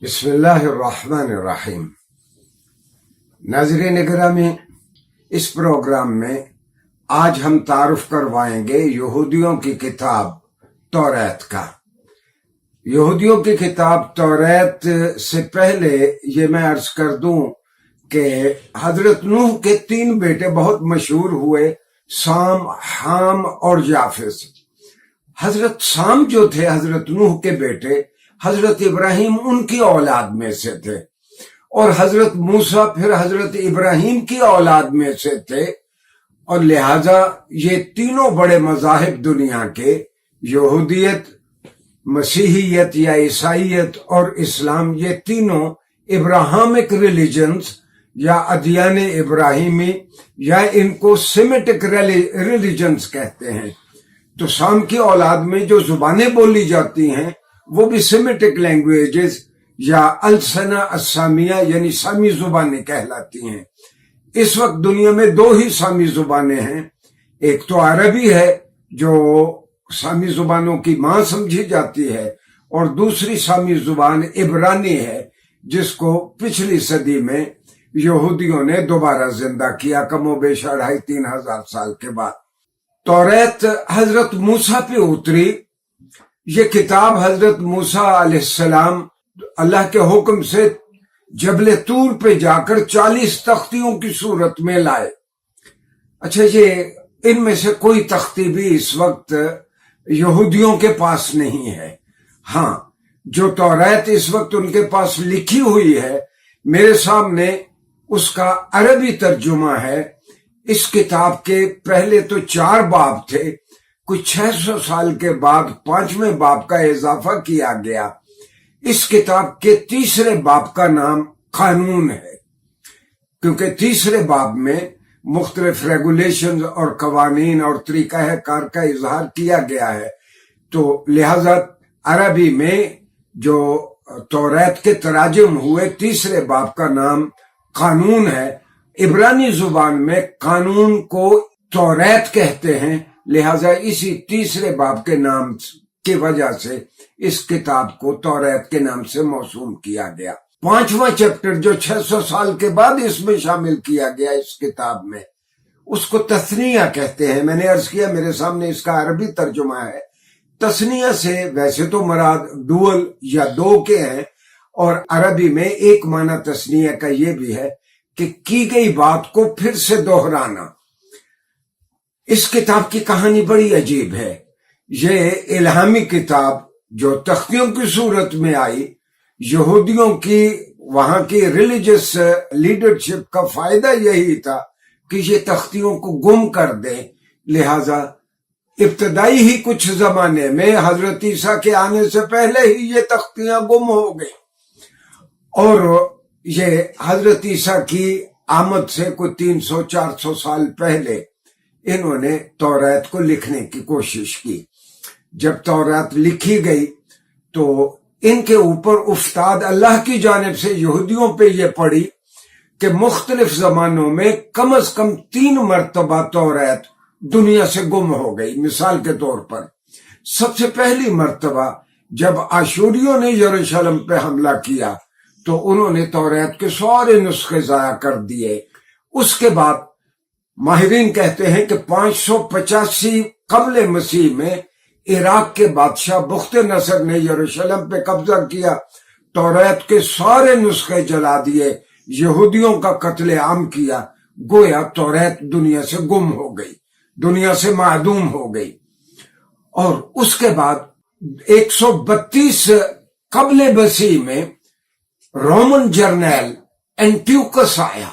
بسم اللہ الرحمن الرحیم۔ ناظرین گرامی، اس پروگرام میں آج ہم تعارف کروائیں گے یہودیوں کی کتاب توریت کا۔ یہودیوں کی کتاب توریت سے پہلے یہ میں عرض کر دوں کہ حضرت نوح کے 3 بیٹے بہت مشہور ہوئے، سام، حام اور یافس۔ حضرت سام جو تھے حضرت نوح کے بیٹے، حضرت ابراہیم ان کی اولاد میں سے تھے، اور حضرت موسیٰ پھر حضرت ابراہیم کی اولاد میں سے تھے، اور لہذا یہ تینوں بڑے مذاہب دنیا کے، یہودیت، مسیحیت یا عیسائیت اور اسلام، یہ تینوں ابراہمک ریلیجنز یا ادیان ابراہیمی یا ان کو سیمیٹک ریلیجنز کہتے ہیں۔ تو سام کی اولاد میں جو زبانیں بولی جاتی ہیں وہ بھی سیمیٹک لینگویجز یا السنہ السامیہ یعنی سامی زبانیں کہلاتی ہیں۔ اس وقت دنیا میں 2 ہی سامی زبانیں ہیں، ایک تو عربی ہے جو سامی زبانوں کی ماں سمجھی جاتی ہے، اور دوسری سامی زبان عبرانی ہے جس کو پچھلی صدی میں یہودیوں نے دوبارہ زندہ کیا، کم و بیش 2500-3000 ہزار سال کے بعد۔ توریت حضرت موسیٰ پہ اتری۔ یہ کتاب حضرت موسیٰ علیہ السلام اللہ کے حکم سے جبل طور پہ جا کر 40 تختیوں کی صورت میں لائے۔ اچھا، یہ ان میں سے کوئی تختی بھی اس وقت یہودیوں کے پاس نہیں ہے۔ ہاں، جو توریت اس وقت ان کے پاس لکھی ہوئی ہے، میرے سامنے اس کا عربی ترجمہ ہے۔ اس کتاب کے پہلے تو 4 باب تھے، کچھ 600 سال کے بعد 5ویں باب کا اضافہ کیا گیا۔ اس کتاب کے 3 باب کا نام قانون ہے، کیونکہ 3 باب میں مختلف ریگولیشنز اور قوانین اور طریقہ کار کا اظہار کیا گیا ہے، تو لہذا عربی میں جو توریت کے تراجم ہوئے 3 باب کا نام قانون ہے۔ عبرانی زبان میں قانون کو توریت کہتے ہیں، لہذا اسی 3 باب کے نام کی وجہ سے اس کتاب کو توریت کے نام سے موسوم کیا گیا۔ 5واں چیپٹر جو 600 سال کے بعد اس میں شامل کیا گیا اس کتاب میں، اس کو تثنیہ کہتے ہیں۔ میں نے عرض کیا میرے سامنے اس کا عربی ترجمہ ہے۔ تثنیہ سے ویسے تو مراد ڈوئل یا 2 کے ہیں، اور عربی میں ایک معنی تثنیہ کا یہ بھی ہے کہ کی گئی بات کو پھر سے دہرانا۔ اس کتاب کی کہانی بڑی عجیب ہے۔ یہ الہامی کتاب جو تختیوں کی صورت میں آئی، یہودیوں کی وہاں کی ریلیجس لیڈرشپ کا فائدہ یہی تھا کہ یہ تختیوں کو گم کر دیں، لہذا ابتدائی ہی کچھ زمانے میں حضرت عیسیٰ کے آنے سے پہلے ہی یہ تختیاں گم ہو گئیں، اور یہ حضرت عیسیٰ کی آمد سے کوئی 300-400 سال پہلے انہوں نے توریت کو لکھنے کی کوشش کی۔ جب توریت لکھی گئی تو ان کے اوپر افتاد اللہ کی جانب سے یہودیوں پہ یہ پڑی کہ مختلف زمانوں میں کم از کم 3 مرتبہ توریت دنیا سے گم ہو گئی۔ مثال کے طور پر سب سے پہلی مرتبہ جب آشوریوں نے یروشلم پہ حملہ کیا تو انہوں نے توریت کے سارے نسخے ضائع کر دیے۔ اس کے بعد ماہرین کہتے ہیں کہ 585 قبل مسیح میں عراق کے بادشاہ بخت نصر نے یروشلم پہ قبضہ کیا، توریت کے سارے نسخے جلا دیے، یہودیوں کا قتل عام کیا، گویا توریت دنیا سے گم ہو گئی، دنیا سے معدوم ہو گئی۔ اور اس کے بعد 132 قبل مسیح میں رومن جرنیل اینٹیوکس آیا،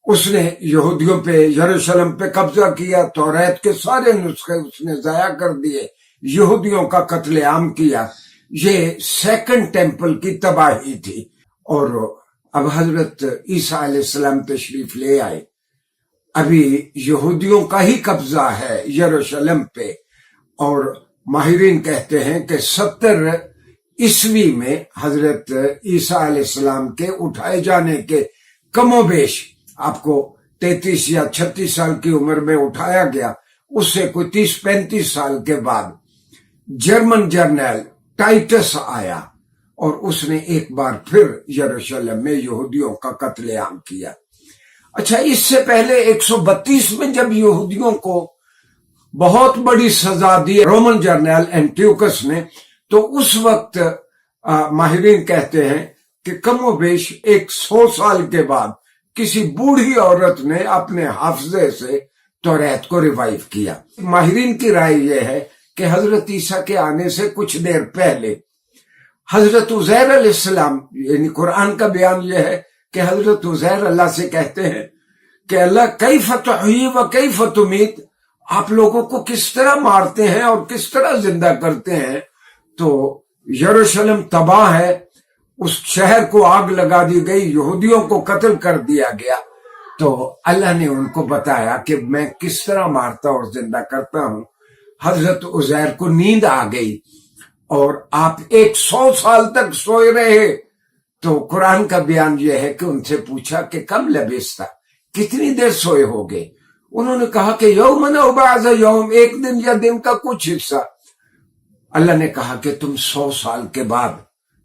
اس نے یہودیوں پہ یروشلم پہ قبضہ کیا، توریت کے سارے نسخے اس نے ضائع کر دیے، یہودیوں کا قتل عام کیا۔ یہ 2nd ٹیمپل کی تباہی تھی، اور اب حضرت عیسیٰ علیہ السلام تشریف لے آئے۔ ابھی یہودیوں کا ہی قبضہ ہے یروشلم پہ، اور ماہرین کہتے ہیں کہ 70 عیسوی میں حضرت عیسیٰ علیہ السلام کے اٹھائے جانے کے کم و بیش آپ کو 33 یا 36 سال کی عمر میں اٹھایا گیا، اس سے کوئی 30-35 سال کے بعد جرمن جرنیل ٹائٹس آیا، اور اس نے ایک بار پھر یروشلم میں یہودیوں کا قتل عام کیا۔ اچھا، اس سے پہلے 132 میں جب یہودیوں کو بہت بڑی سزا دی رومن جنرل اینٹیوکس نے، تو اس وقت ماہرین کہتے ہیں کہ کم و بیش 100 سال کے بعد کسی بوڑھی عورت نے اپنے حافظے سے توریت کو ریوائیو کیا۔ ماہرین کی رائے یہ ہے کہ حضرت عیسیٰ کے آنے سے کچھ دیر پہلے حضرت عزیر علیہ السلام، یعنی قرآن کا بیان یہ ہے کہ حضرت عزیر اللہ سے کہتے ہیں کہ اللہ کیف تحیی و کیف تمیت، آپ لوگوں کو کس طرح مارتے ہیں اور کس طرح زندہ کرتے ہیں۔ تو یروشلم تباہ ہے، اس شہر کو آگ لگا دی گئی، یہودیوں کو قتل کر دیا گیا۔ تو اللہ نے ان کو بتایا کہ میں کس طرح مارتا اور زندہ کرتا ہوں۔ حضرت عزیر کو نیند آ گئی اور آپ 100 سال تک سوئے رہے۔ تو قرآن کا بیان یہ ہے کہ ان سے پوچھا کہ کم لبثت، کتنی دیر سوئے ہوگے؟ انہوں نے کہا کہ یومن او بعض یوم، ایک دن یا دن کا کچھ حصہ۔ اللہ نے کہا کہ تم 100 سال کے بعد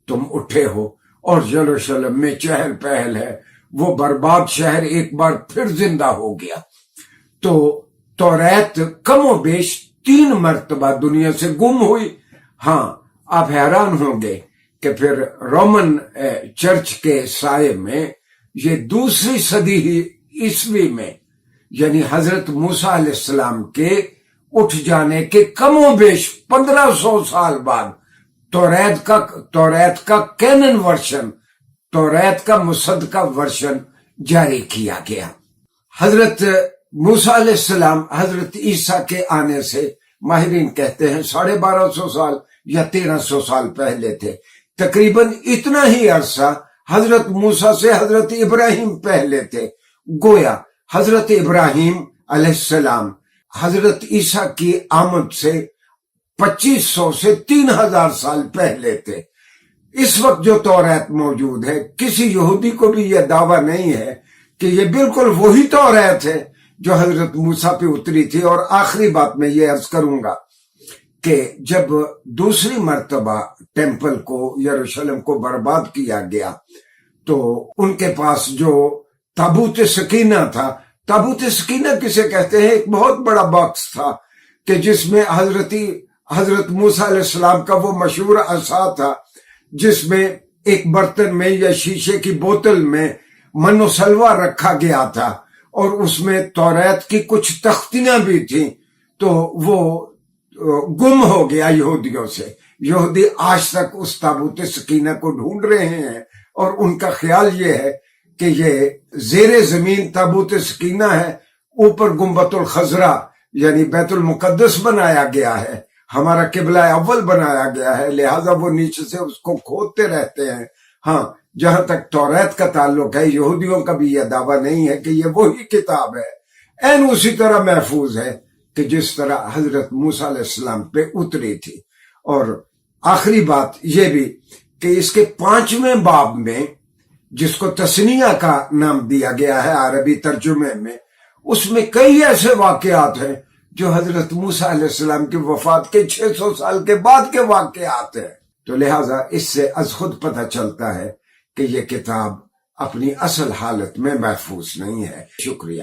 تم اٹھے ہو اور یروشلم میں چہل پہل ہے، وہ برباد شہر ایک بار پھر زندہ ہو گیا۔ تو توریت کم و بیش 3 مرتبہ دنیا سے گم ہوئی۔ ہاں، آپ حیران ہوں گے کہ پھر رومن چرچ کے سائے میں یہ 2 صدی عیسوی میں، یعنی حضرت موسیٰ علیہ السلام کے اٹھ جانے کے کم و بیش 1500 سال بعد توریت کا کینن ورشن، توریت کا مصدقہ ورشن جاری کیا گیا۔ حضرت موسیٰ علیہ السلام حضرت عیسیٰ کے آنے سے ماہرین کہتے ہیں 1250 سال یا 1300 سال پہلے تھے۔ تقریباً اتنا ہی عرصہ حضرت موسیٰ سے حضرت ابراہیم پہلے تھے۔ گویا حضرت ابراہیم علیہ السلام حضرت عیسیٰ کی آمد سے 2500 سے 3000 سال پہلے تھے۔ اس وقت جو توریت موجود ہے، کسی یہودی کو بھی یہ دعویٰ نہیں ہے کہ یہ بالکل وہی توریت ہے جو حضرت موسیٰ پہ اتری تھی۔ اور آخری بات میں یہ عرض کروں گا کہ جب دوسری مرتبہ ٹیمپل کو، یروشلم کو برباد کیا گیا، تو ان کے پاس جو تابوت سکینہ تھا، تابوت سکینہ کسے کہتے ہیں؟ ایک بہت بڑا باکس تھا کہ جس میں حضرت موسیٰ علیہ السلام کا وہ مشہور عصا تھا، جس میں ایک برتن میں یا شیشے کی بوتل میں من و سلوہ رکھا گیا تھا، اور اس میں توریت کی کچھ تختیاں بھی تھیں۔ تو وہ گم ہو گیا یہودیوں سے۔ یہودی آج تک اس تابوت سکینہ کو ڈھونڈ رہے ہیں، اور ان کا خیال یہ ہے کہ یہ زیر زمین تابوت سکینہ ہے، اوپر گنبد الخضرا یعنی بیت المقدس بنایا گیا ہے، ہمارا قبلہ اول بنایا گیا ہے، لہذا وہ نیچے سے اس کو کھودتے رہتے ہیں۔ ہاں، جہاں تک توریت کا تعلق ہے، یہودیوں کا بھی یہ دعویٰ نہیں ہے کہ یہ وہی کتاب ہے، این اسی طرح محفوظ ہے کہ جس طرح حضرت موسیٰ علیہ السلام پہ اتری تھی۔ اور آخری بات یہ بھی کہ اس کے 5ویں باب میں، جس کو تثنیہ کا نام دیا گیا ہے عربی ترجمے میں، اس میں کئی ایسے واقعات ہیں جو حضرت موسیٰ علیہ السلام کی وفات کے 600 سال کے بعد کے واقعات ہیں۔ تو لہٰذا اس سے از خود پتہ چلتا ہے کہ یہ کتاب اپنی اصل حالت میں محفوظ نہیں ہے۔ شکریہ۔